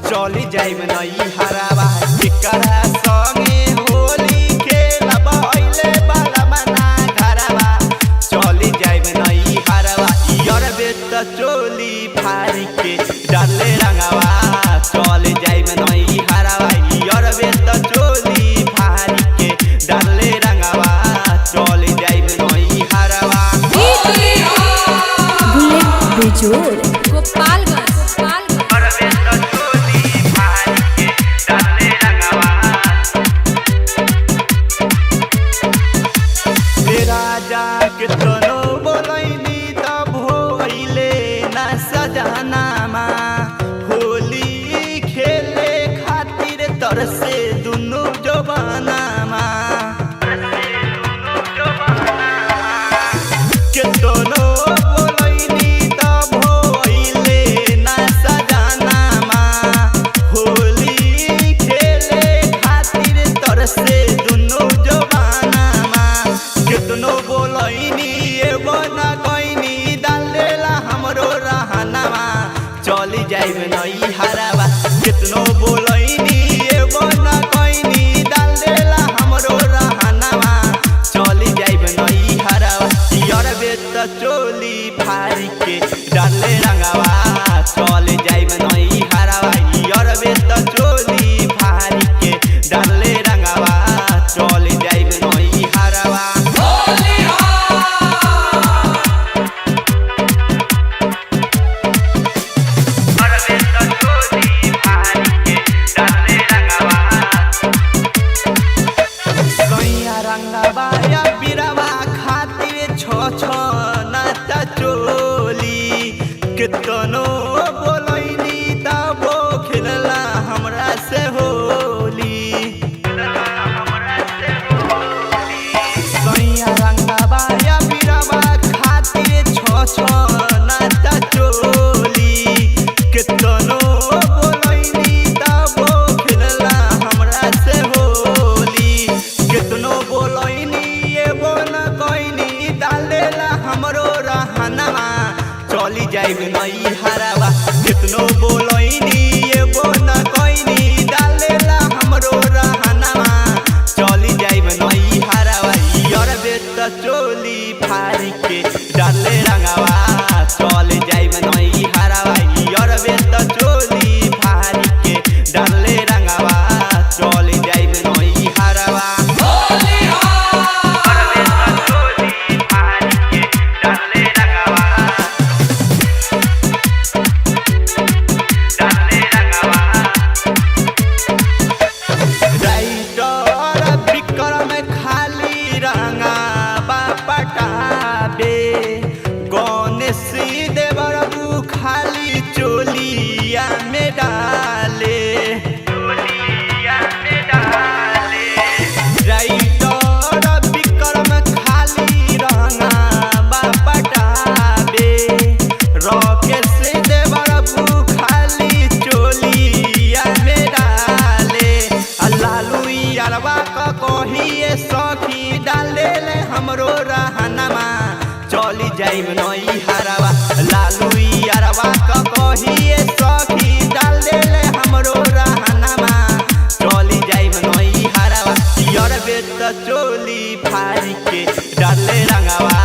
चली जाइब नई हरावा केकरा संगे होली खेलब अइले बलमना घरवा। चली जाइब नई हरावा यरबे त चोली फारी के डाले रंगवा। चली जाइब नई हरावा यरबे त चोली फारी के डाले रंगवा। चली जाइब नई हरावा। बुलेट बेजोड़ गोपालगंज राजा के तनो बोलैनी तब होइले ना सजनामा। होली खेले खातिर तरसे दुनु जवानामा। के तनो बोलैनी तब होइले ना सजनामा। होली खेले खातिर तरसे दुनु जवानामा। कितनो बोलैनी एगो ना कहनी डालेला हमरो रहनावा। चली जाइब नई हरावा कितनो बोलैनी एगो ना कहनी डालेला हमरो रहनावा। चली जाइब नई हरावा यरबे त चोली फारी के डाले रंगवा। चली जाइब नई हरावा यरबे त चोली फारी के डाले रंगवा। चली जाइब नई हरावा। रंगवाया बिरवा खातिर छ नाता चोली। कितनो बोलैनी तबो खेलला हमरा से होली। रंगवाया बिरवा खातिर छ नाता चोली। कितनो बोलैनी तबो खेलला हमरा से होली। कितनो बोलैनी एगो न कहनी डालेला हमरो रहनावा। चली जाइब नई हरावा कितनो बोलैनी एगो न कहनी डालेला हमरो रहनावा। चली जाइब नई हरावा यरबे त चोली फारी के डाले रंगवा। चली जाइब नई हरावा यरबे त चोली फारी के डाले रंगवा। चली जाइब नई हरावा। खाली चोलिया में डाले राइटर विक्रम खाली रंगा पटाबे। रॉकेट से देवरबू खाली चोलिया में डाले। लालू यारवा का कहिए सखी डाले ले हमरो रहनामा। चली जाइब नई हरावा लालू यारवा का कहिए सखी डाले ले हमरो रहनामा। चली जाइब नई हरावा यरबे त चोली फारी के डाले रंगवा।